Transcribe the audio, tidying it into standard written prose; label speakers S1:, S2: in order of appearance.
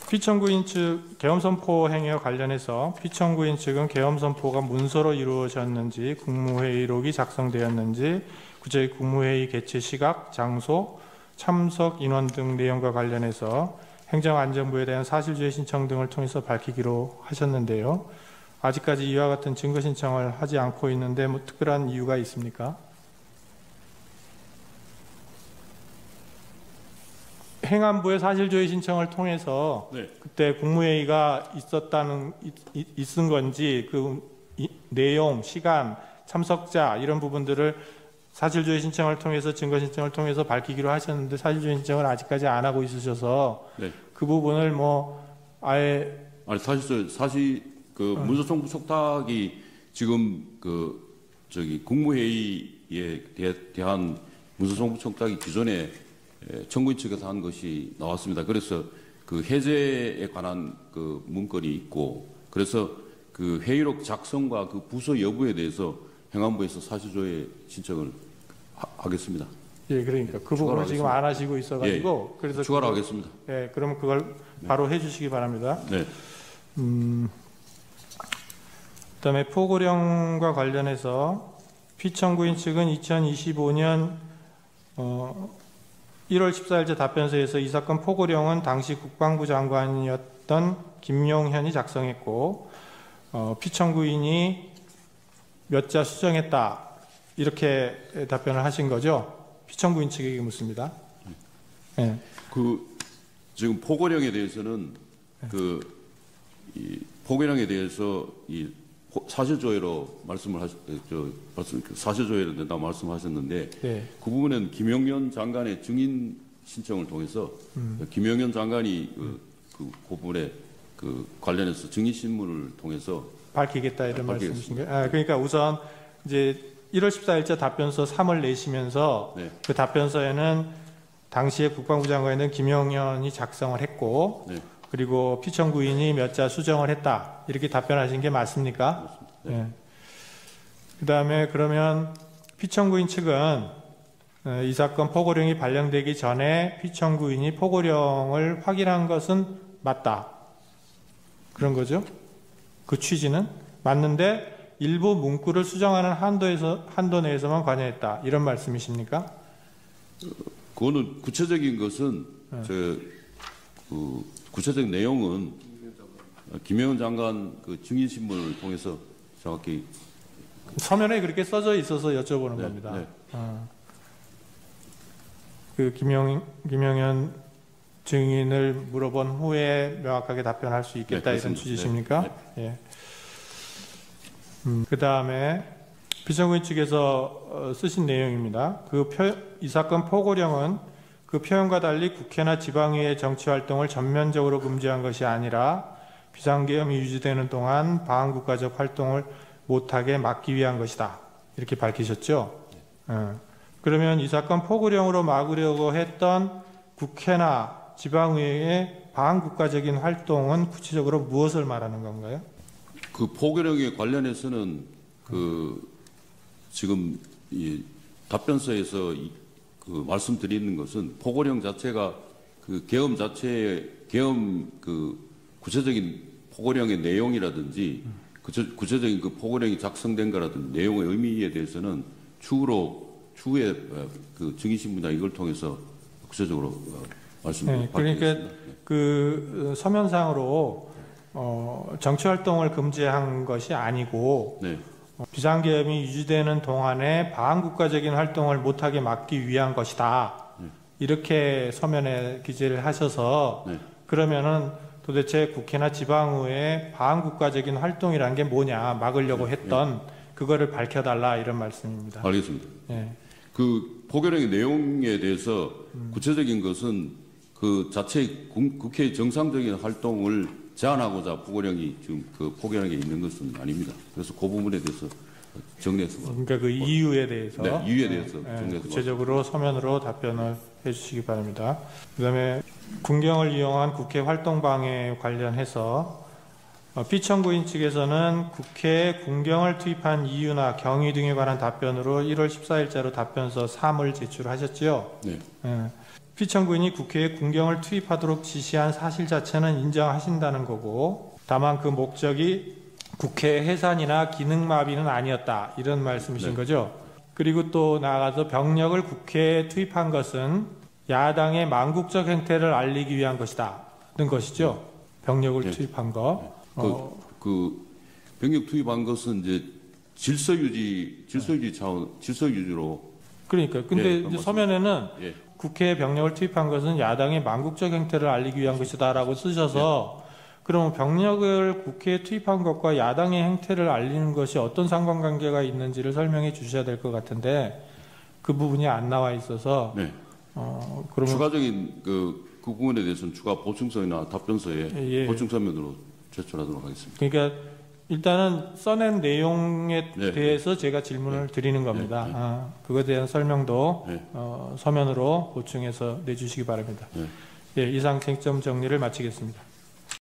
S1: 피청구인 측 계엄선포 행위와 관련해서 피청구인 측은 계엄선포가 문서로 이루어졌는지, 국무회의록이 작성되었는지, 구체적 국무회의 개최 시각, 장소, 참석 인원 등 내용과 관련해서 행정안전부에 대한 사실조회 신청 등을 통해서 밝히기로 하셨는데요. 아직까지 이와 같은 증거 신청을 하지 않고 있는데 뭐 특별한 이유가 있습니까? 행안부의 사실조회 신청을 통해서 네. 그때 국무회의가 있은 건지 그 내용, 시간, 참석자 이런 부분들을 사실조회 신청을 통해서 증거 신청을 통해서 밝히기로 하셨는데 사실조회 신청을 아직까지 안 하고 있으셔서 네. 그 부분을 뭐 아예
S2: 아니 사실 그 문서송부 촉탁이 지금 그 저기 국무회의에 대한 문서송부 촉탁이 기존에 청구인 측에서 한 것이 나왔습니다. 그래서 그 해제에 관한 그 문건이 있고 그래서 그 회의록 작성과 그 부서 여부에 대해서 행안부에서 사실조회 신청을 하겠습니다.
S1: 예, 그러니까 그 부분을 지금 안 하시고 있어가지고
S2: 예,
S1: 그래서
S2: 추가로 하겠습니다.
S1: 예, 그러면 그걸 바로 해주시기 바랍니다.
S2: 네.
S1: 그다음에 포고령과 관련해서 피청구인 측은 2025년 1월 14일자 답변서에서 이 사건 포고령은 당시 국방부 장관이었던 김용현이 작성했고 피청구인이 몇 자 수정했다 이렇게 답변을 하신 거죠. 피청구인 측에게 묻습니다. 네.
S2: 그 지금 포고령에 대해서는 이 포고령에 대해서 이 사실조회로 사실조회로 된다고 말씀하셨는데 네. 그 부분은 김용현 장관의 증인 신청을 통해서 김용현 장관이 그 부분에 그 관련해서 증인 신문을 통해서
S1: 밝히겠다 이런 말씀이신가요? 그러니까 우선 이제 1월 14일자 답변서 3을 내시면서 네. 그 답변서에는 당시에 국방부 장관이던 김용현이 작성을 했고 네. 그리고 피청구인이 몇 자 수정을 했다 이렇게 답변하신 게 맞습니까? 네. 네. 그 다음에 그러면 피청구인 측은 이 사건 포고령이 발령되기 전에 피청구인이 포고령을 확인한 것은 맞다 그런 거죠? 그 취지는 맞는데 일부 문구를 수정하는 한도 내에서만 관여했다 이런 말씀이십니까?
S2: 그거는 구체적인 것은 구체적인 내용은 김용현 장관 그 증인 신문을 통해서 정확히
S1: 서면에 그렇게 써져 있어서 여쭤보는 겁니다. 네. 그 김용현 증인을 물어본 후에 명확하게 답변할 수 있겠다 네, 이런 취지십니까? 네. 네. 그 다음에 피청구인 측에서 쓰신 내용입니다. 이 사건 포고령은 그 표현과 달리 국회나 지방의회 정치활동을 전면적으로 금지한 것이 아니라 비상계엄이 유지되는 동안 방한국가적 활동을 못하게 막기 위한 것이다. 이렇게 밝히셨죠? 그러면 이 사건 포고령으로 막으려고 했던 국회나 지방의회의 방한국가적인 활동은 구체적으로 무엇을 말하는 건가요?
S2: 그 포고령에 관련해서는 지금 이 답변서에서 그 말씀드리는 것은 포고령 자체가 그 계엄 그 구체적인 포고령의 내용이라든지 구체적인 그 포고령이 작성된 거라든지 내용의 의미에 대해서는 추후에 그 증인신문이나 이걸 통해서 구체적으로 말씀드리겠습니다.
S1: 네, 그러니까 그 서면상으로 정치활동을 금지한 것이 아니고 네. 비상계엄이 유지되는 동안에 방한국가적인 활동을 못하게 막기 위한 것이다. 네. 이렇게 서면에 기재를 하셔서 네. 그러면은 도대체 국회나 지방의회의 방한국가적인 활동이라는 게 뭐냐 막으려고 했던 그거를 밝혀달라 이런 말씀입니다.
S2: 알겠습니다.
S1: 네.
S2: 그 포고령의 내용에 대해서 구체적인 것은 그 자체 국회의 정상적인 활동을 제한하고자 포고령이 지금 그 포고령에 있는 것은 아닙니다. 그래서 그 부분에 대해서 정리해서
S1: 그러니까 그 이유에 대해서
S2: 네, 이유에 대해서 정리해서
S1: 구체적으로 서면으로 답변을 해주시기 바랍니다. 그다음에 군경을 이용한 국회 활동 방해 관련해서 피청구인 측에서는 국회에 군경을 투입한 이유나 경위 등에 관한 답변으로 1월 14일자로 답변서 3을 제출하셨죠. 네. 피청구인이 국회에 군경을 투입하도록 지시한 사실 자체는 인정하신다는 거고, 다만 그 목적이 국회 해산이나 기능마비는 아니었다, 이런 말씀이신
S2: 네.
S1: 거죠. 그리고 또 나아가서 병력을 국회에 투입한 것은 야당의 망국적 행태를 알리기 위한 것이다는 것이죠. 병력을
S2: 네.
S1: 투입한 거.
S2: 그 병력 투입한 것은 이제 질서 유지 차원, 질서 유지로.
S1: 그러니까 근데 이제 서면에는
S2: 예.
S1: 국회에 병력을 투입한 것은 야당의 망국적 행태를 알리기 위한 것이다라고 쓰셔서, 그러면 병력을 국회에 투입한 것과 야당의 행태를 알리는 것이 어떤 상관관계가 있는지를 설명해 주셔야 될 것 같은데 그 부분이 안 나와 있어서.
S2: 네.
S1: 그러면
S2: 추가적인 그 부분에 대해서는 추가 보충서나 답변서에
S1: 예.
S2: 보충서면으로 제출하도록 하겠습니다.
S1: 그러니까 일단은 써낸 내용에
S2: 네.
S1: 대해서 제가 질문을 드리는 겁니다. 그거에 대한 설명도 서면으로 보충해서 내주시기 바랍니다.
S2: 네.
S1: 예, 이상 쟁점 정리를 마치겠습니다.